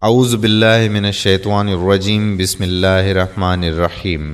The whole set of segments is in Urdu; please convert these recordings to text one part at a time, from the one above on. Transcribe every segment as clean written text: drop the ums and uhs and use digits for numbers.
اعوذ باللہ من الشیطان الرجیم بسم اللہ الرحمن الرحیم۔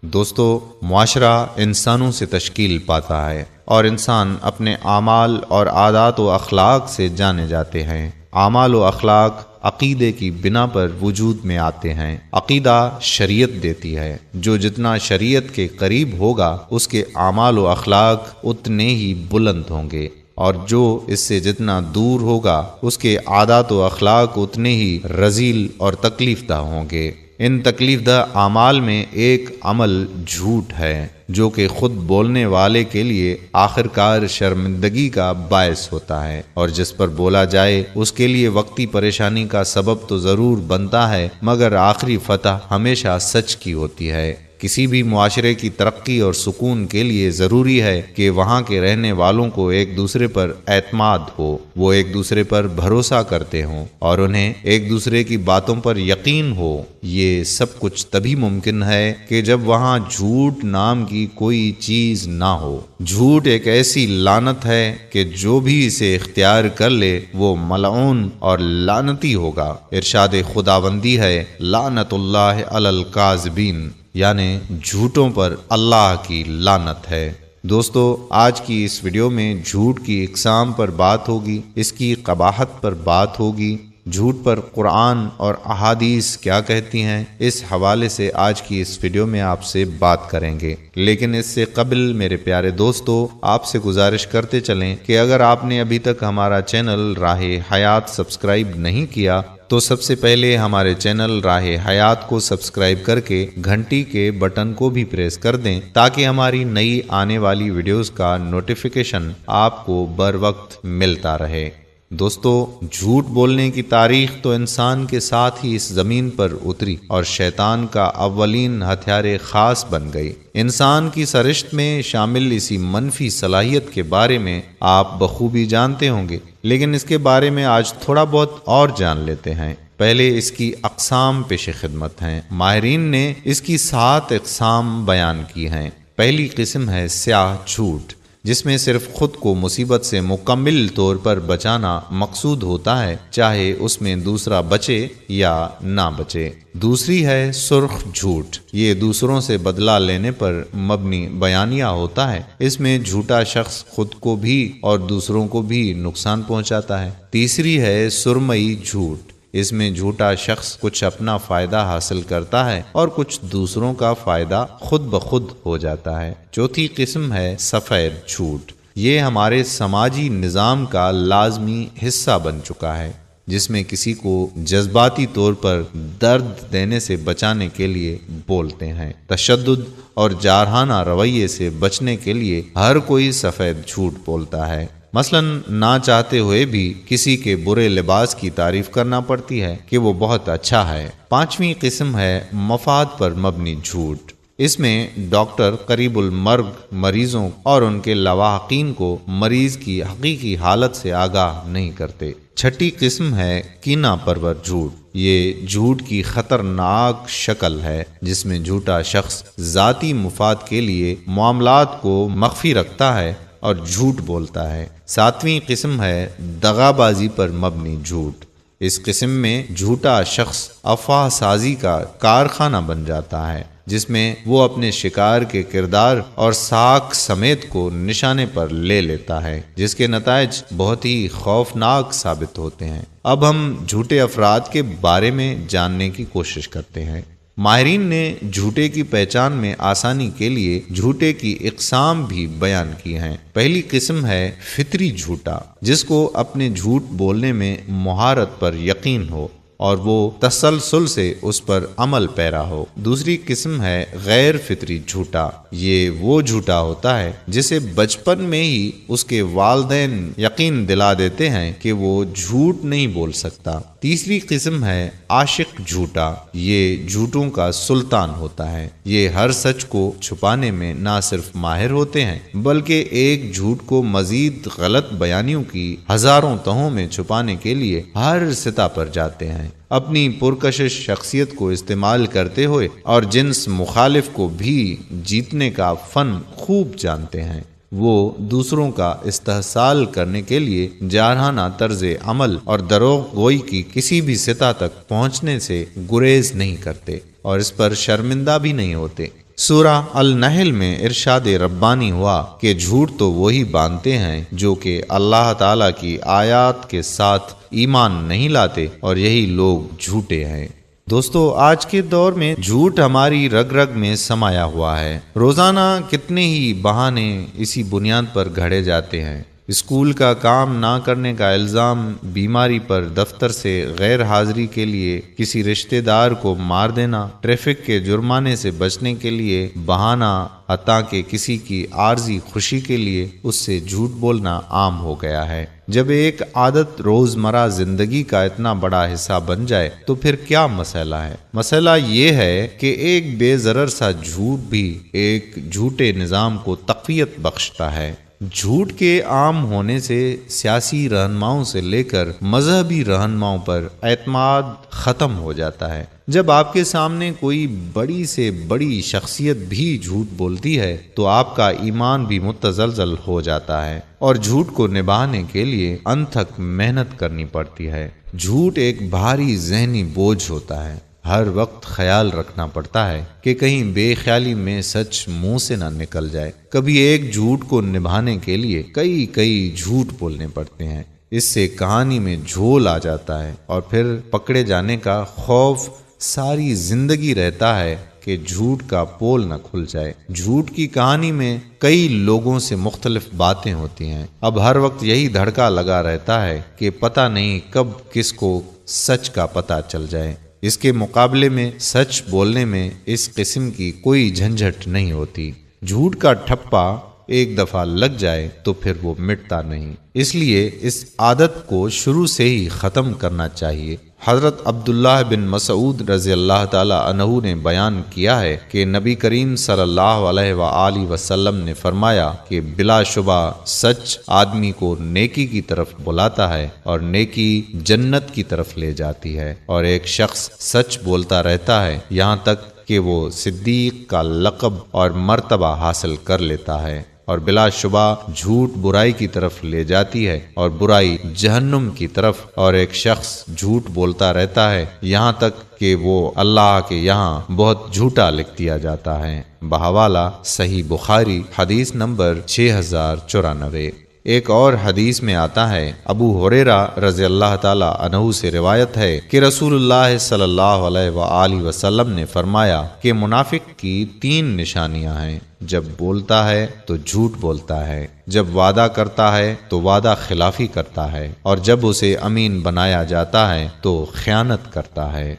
دوستو، معاشرہ انسانوں سے تشکیل پاتا ہے اور انسان اپنے اعمال اور عادات و اخلاق سے جانے جاتے ہیں۔ اعمال و اخلاق عقیدے کی بنا پر وجود میں آتے ہیں۔ عقیدہ شریعت دیتی ہے۔ جو جتنا شریعت کے قریب ہوگا اس کے اعمال و اخلاق اتنے ہی بلند ہوں گے، اور جو اس سے جتنا دور ہوگا اس کے عادات و اخلاق اتنے ہی رذیل اور تکلیف دہ ہوں گے۔ ان تکلیف دہ اعمال میں ایک عمل جھوٹ ہے، جو کہ خود بولنے والے کے لیے آخرکار شرمندگی کا باعث ہوتا ہے، اور جس پر بولا جائے اس کے لیے وقتی پریشانی کا سبب تو ضرور بنتا ہے، مگر آخری فتح ہمیشہ سچ کی ہوتی ہے۔ کسی بھی معاشرے کی ترقی اور سکون کے لیے ضروری ہے کہ وہاں کے رہنے والوں کو ایک دوسرے پر اعتماد ہو، وہ ایک دوسرے پر بھروسہ کرتے ہوں اور انہیں ایک دوسرے کی باتوں پر یقین ہو۔ یہ سب کچھ تبھی ممکن ہے کہ جب وہاں جھوٹ نام کی کوئی چیز نہ ہو۔ جھوٹ ایک ایسی لعنت ہے کہ جو بھی اسے اختیار کر لے وہ ملعون اور لعنتی ہوگا۔ ارشاد خداوندی ہے، لعنت اللہ علی الکاذبین، یعنی جھوٹوں پر اللہ کی لعنت ہے۔ دوستو، آج کی اس ویڈیو میں جھوٹ کی اقسام پر بات ہوگی، اس کی قباحت پر بات ہوگی، جھوٹ پر قرآن اور احادیث کیا کہتی ہیں، اس حوالے سے آج کی اس ویڈیو میں آپ سے بات کریں گے۔ لیکن اس سے قبل میرے پیارے دوستو، آپ سے گزارش کرتے چلیں کہ اگر آپ نے ابھی تک ہمارا چینل راہ حیات سبسکرائب نہیں کیا تو سب سے پہلے ہمارے چینل راہ حیات کو سبسکرائب کر کے گھنٹی کے بٹن کو بھی پریس کر دیں، تاکہ ہماری نئی آنے والی ویڈیوز کا نوٹیفیکیشن آپ کو بر وقت ملتا رہے۔ دوستو، جھوٹ بولنے کی تاریخ تو انسان کے ساتھ ہی اس زمین پر اتری اور شیطان کا اولین ہتھیار خاص بن گئی۔ انسان کی سرشت میں شامل اسی منفی صلاحیت کے بارے میں آپ بخوبی جانتے ہوں گے، لیکن اس کے بارے میں آج تھوڑا بہت اور جان لیتے ہیں۔ پہلے اس کی اقسام پیش خدمت ہیں۔ ماہرین نے اس کی 7 اقسام بیان کی ہیں۔ پہلی قسم ہے سیاہ جھوٹ، جس میں صرف خود کو مصیبت سے مکمل طور پر بچانا مقصود ہوتا ہے، چاہے اس میں دوسرا بچے یا نہ بچے۔ دوسری ہے سرخ جھوٹ، یہ دوسروں سے بدلہ لینے پر مبنی بیانیہ ہوتا ہے۔ اس میں جھوٹا شخص خود کو بھی اور دوسروں کو بھی نقصان پہنچاتا ہے۔ تیسری ہے سرمئی جھوٹ، اس میں جھوٹا شخص کچھ اپنا فائدہ حاصل کرتا ہے اور کچھ دوسروں کا فائدہ خود بخود ہو جاتا ہے۔ چوتھی قسم ہے سفید جھوٹ، یہ ہمارے سماجی نظام کا لازمی حصہ بن چکا ہے، جس میں کسی کو جذباتی طور پر درد دینے سے بچانے کے لیے بولتے ہیں۔ تشدد اور جارحانہ رویے سے بچنے کے لیے ہر کوئی سفید جھوٹ بولتا ہے۔ مثلا نہ چاہتے ہوئے بھی کسی کے برے لباس کی تعریف کرنا پڑتی ہے کہ وہ بہت اچھا ہے۔ پانچویں قسم ہے مفاد پر مبنی جھوٹ، اس میں ڈاکٹر قریب المرگ مریضوں اور ان کے لواحقین کو مریض کی حقیقی حالت سے آگاہ نہیں کرتے۔ چھٹی قسم ہے کینہ پرور جھوٹ، یہ جھوٹ کی خطرناک شکل ہے، جس میں جھوٹا شخص ذاتی مفاد کے لیے معاملات کو مخفی رکھتا ہے اور جھوٹ بولتا ہے۔ ساتویں قسم ہے دغا بازی پر مبنی جھوٹ، اس قسم میں جھوٹا شخص افواہ سازی کا کارخانہ بن جاتا ہے، جس میں وہ اپنے شکار کے کردار اور ساکھ سمیت کو نشانے پر لے لیتا ہے، جس کے نتائج بہت ہی خوفناک ثابت ہوتے ہیں۔ اب ہم جھوٹے افراد کے بارے میں جاننے کی کوشش کرتے ہیں۔ ماہرین نے جھوٹے کی پہچان میں آسانی کے لیے جھوٹے کی اقسام بھی بیان کی ہیں۔ پہلی قسم ہے فطری جھوٹا، جس کو اپنے جھوٹ بولنے میں مہارت پر یقین ہو اور وہ تسلسل سے اس پر عمل پیرا ہو۔ دوسری قسم ہے غیر فطری جھوٹا، یہ وہ جھوٹا ہوتا ہے جسے بچپن میں ہی اس کے والدین یقین دلا دیتے ہیں کہ وہ جھوٹ نہیں بول سکتا۔ تیسری قسم ہے عاشق جھوٹا، یہ جھوٹوں کا سلطان ہوتا ہے، یہ ہر سچ کو چھپانے میں نہ صرف ماہر ہوتے ہیں بلکہ ایک جھوٹ کو مزید غلط بیانیوں کی ہزاروں تہوں میں چھپانے کے لیے ہر سطح پر جاتے ہیں۔ اپنی پرکشش شخصیت کو استعمال کرتے ہوئے اور جنس مخالف کو بھی جیتنے کا فن خوب جانتے ہیں۔ وہ دوسروں کا استحصال کرنے کے لیے جارحانہ طرز عمل اور دروغ گوئی کی کسی بھی سطح تک پہنچنے سے گریز نہیں کرتے اور اس پر شرمندہ بھی نہیں ہوتے۔ سورہ النحل میں ارشاد ربانی ہوا کہ جھوٹ تو وہی باندھتے ہیں جو کہ اللہ تعالیٰ کی آیات کے ساتھ ایمان نہیں لاتے، اور یہی لوگ جھوٹے ہیں۔ دوستو، آج کے دور میں جھوٹ ہماری رگ رگ میں سمایا ہوا ہے۔ روزانہ کتنے ہی بہانے اسی بنیاد پر گھڑے جاتے ہیں۔ اسکول کا کام نہ کرنے کا الزام، بیماری پر دفتر سے غیر حاضری کے لیے کسی رشتہ دار کو مار دینا، ٹریفک کے جرمانے سے بچنے کے لیے بہانہ، حتیٰ کہ کسی کی عارضی خوشی کے لیے اس سے جھوٹ بولنا عام ہو گیا ہے۔ جب ایک عادت روزمرہ زندگی کا اتنا بڑا حصہ بن جائے تو پھر کیا مسئلہ ہے؟ مسئلہ یہ ہے کہ ایک بے ضرر سا جھوٹ بھی ایک جھوٹے نظام کو تقویت بخشتا ہے۔ جھوٹ کے عام ہونے سے سیاسی رہنماؤں سے لے کر مذہبی رہنماؤں پر اعتماد ختم ہو جاتا ہے۔ جب آپ کے سامنے کوئی بڑی سے بڑی شخصیت بھی جھوٹ بولتی ہے تو آپ کا ایمان بھی متزلزل ہو جاتا ہے اور جھوٹ کو نبھانے کے لیے انتھک محنت کرنی پڑتی ہے۔ جھوٹ ایک بھاری ذہنی بوجھ ہوتا ہے۔ ہر وقت خیال رکھنا پڑتا ہے کہ کہیں بے خیالی میں سچ منہ سے نہ نکل جائے۔ کبھی ایک جھوٹ کو نبھانے کے لیے کئی جھوٹ بولنے پڑتے ہیں۔ اس سے کہانی میں جھول آ جاتا ہے اور پھر پکڑے جانے کا خوف ساری زندگی رہتا ہے کہ جھوٹ کا پول نہ کھل جائے۔ جھوٹ کی کہانی میں کئی لوگوں سے مختلف باتیں ہوتی ہیں۔ اب ہر وقت یہی دھڑکا لگا رہتا ہے کہ پتہ نہیں کب کس کو سچ کا پتہ چل جائے۔ اس کے مقابلے میں سچ بولنے میں اس قسم کی کوئی جھنجھٹ نہیں ہوتی۔ جھوٹ کا ٹھپا ایک دفعہ لگ جائے تو پھر وہ مٹتا نہیں، اس لیے اس عادت کو شروع سے ہی ختم کرنا چاہیے۔ حضرت عبداللہ بن مسعود رضی اللہ تعالی عنہ نے بیان کیا ہے کہ نبی کریم صلی اللہ علیہ وآلہ وسلم نے فرمایا کہ بلا شبہ سچ آدمی کو نیکی کی طرف بلاتا ہے اور نیکی جنت کی طرف لے جاتی ہے، اور ایک شخص سچ بولتا رہتا ہے یہاں تک کہ وہ صدیق کا لقب اور مرتبہ حاصل کر لیتا ہے، اور بلا شبہ جھوٹ برائی کی طرف لے جاتی ہے اور برائی جہنم کی طرف، اور ایک شخص جھوٹ بولتا رہتا ہے یہاں تک کہ وہ اللہ کے یہاں بہت جھوٹا لکھ دیا جاتا ہے۔ بحوالہ صحیح بخاری حدیث نمبر 6094۔ ایک اور حدیث میں آتا ہے، ابو ہریرہ رضی اللہ تعالی عنہ سے روایت ہے کہ رسول اللہ صلی اللہ علیہ وآلہ وسلم نے فرمایا کہ منافق کی 3 نشانیاں ہیں۔ جب بولتا ہے تو جھوٹ بولتا ہے، جب وعدہ کرتا ہے تو وعدہ خلافی کرتا ہے، اور جب اسے امین بنایا جاتا ہے تو خیانت کرتا ہے۔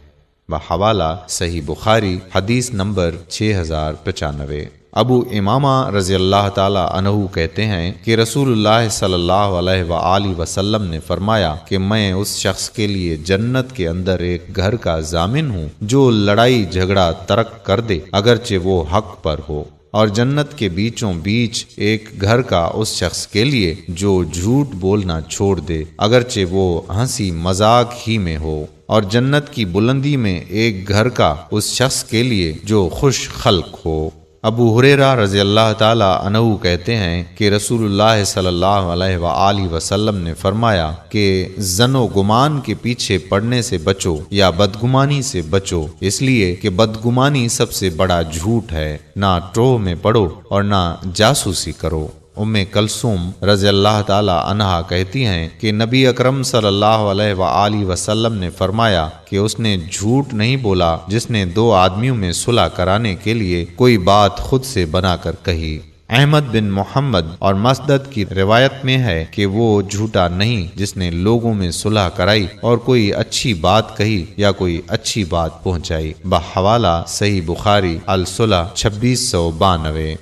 بحوالہ صحیح بخاری حدیث نمبر 6095۔ ابو امامہ رضی اللہ تعالی عنہ کہتے ہیں کہ رسول اللہ صلی اللہ علیہ وآلہ وسلم نے فرمایا کہ میں اس شخص کے لیے جنت کے اندر ایک گھر کا ضامن ہوں جو لڑائی جھگڑا ترک کر دے اگرچہ وہ حق پر ہو، اور جنت کے بیچوں بیچ ایک گھر کا اس شخص کے لیے جو جھوٹ بولنا چھوڑ دے اگرچہ وہ ہنسی مذاق ہی میں ہو، اور جنت کی بلندی میں ایک گھر کا اس شخص کے لیے جو خوش خلق ہو۔ ابو ہریرہ رضی اللہ تعالی عنہ کہتے ہیں کہ رسول اللہ صلی اللہ علیہ وآلہ وسلم نے فرمایا کہ ظن و گمان کے پیچھے پڑنے سے بچو یا بدگمانی سے بچو، اس لیے کہ بدگمانی سب سے بڑا جھوٹ ہے۔ نہ ٹروہ میں پڑو اور نہ جاسوسی کرو۔ ام کلثوم رضی اللہ تعالی عنہا کہتی ہیں کہ نبی اکرم صلی اللہ علیہ وآلہ وسلم نے فرمایا کہ اس نے جھوٹ نہیں بولا جس نے 2 آدمیوں میں صلح کرانے کے لیے کوئی بات خود سے بنا کر کہی۔ احمد بن محمد اور مسدد کی روایت میں ہے کہ وہ جھوٹا نہیں جس نے لوگوں میں صلح کرائی اور کوئی اچھی بات کہی یا کوئی اچھی بات پہنچائی۔ بحوالہ صحیح بخاری الصلح 2692۔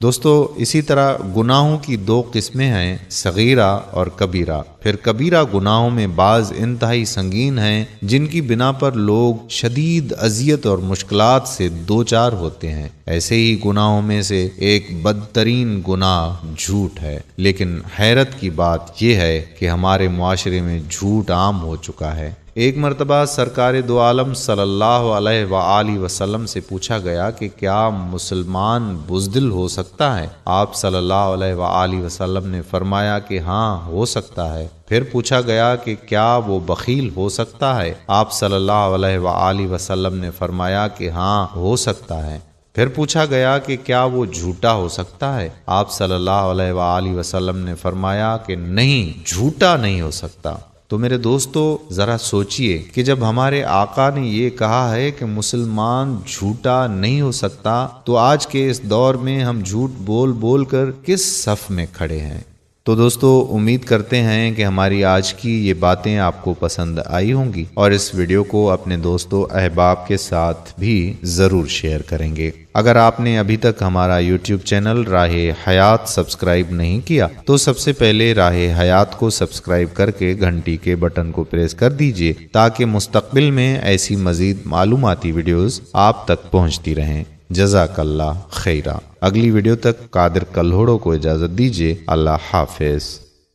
دوستو، اسی طرح گناہوں کی 2 قسمیں ہیں، صغیرہ اور کبیرہ۔ پھر کبیرہ گناہوں میں بعض انتہائی سنگین ہیں جن کی بنا پر لوگ شدید اذیت اور مشکلات سے دوچار ہوتے ہیں۔ ایسے ہی گناہوں میں سے ایک بدترین گناہ جھوٹ ہے، لیکن حیرت کی بات یہ ہے کہ ہمارے معاشرے میں جھوٹ عام ہو چکا ہے۔ ایک مرتبہ سرکار دو عالم صلی اللہ علیہ وآلہ وسلم سے پوچھا گیا کہ کیا مسلمان بزدل ہو سکتا ہے؟ آپ صلی اللہ علیہ وآلہ وسلم نے فرمایا کہ ہاں ہو سکتا ہے۔ پھر پوچھا گیا کہ کیا وہ بخیل ہو سکتا ہے؟ آپ صلی اللہ علیہ وآلہ وسلم نے فرمایا کہ ہاں ہو سکتا ہے۔ پھر پوچھا گیا کہ کیا وہ جھوٹا ہو سکتا ہے؟ آپ صلی اللہ علیہ وآلہ وسلم نے فرمایا کہ نہیں، جھوٹا نہیں ہو سکتا۔ تو میرے دوستو ذرا سوچئے کہ جب ہمارے آقا نے یہ کہا ہے کہ مسلمان جھوٹا نہیں ہو سکتا، تو آج کے اس دور میں ہم جھوٹ بول بول کر کس صف میں کھڑے ہیں؟ تو دوستو امید کرتے ہیں کہ ہماری آج کی یہ باتیں آپ کو پسند آئی ہوں گی، اور اس ویڈیو کو اپنے دوستوں احباب کے ساتھ بھی ضرور شیئر کریں گے۔ اگر آپ نے ابھی تک ہمارا یوٹیوب چینل راہ حیات سبسکرائب نہیں کیا تو سب سے پہلے راہ حیات کو سبسکرائب کر کے گھنٹی کے بٹن کو پریس کر دیجئے تاکہ مستقبل میں ایسی مزید معلوماتی ویڈیوز آپ تک پہنچتی رہیں۔ جزاک اللہ خیرہ۔ اگلی ویڈیو تک قادر کلہوڑوں کو اجازت دیجیے۔ اللہ حافظ۔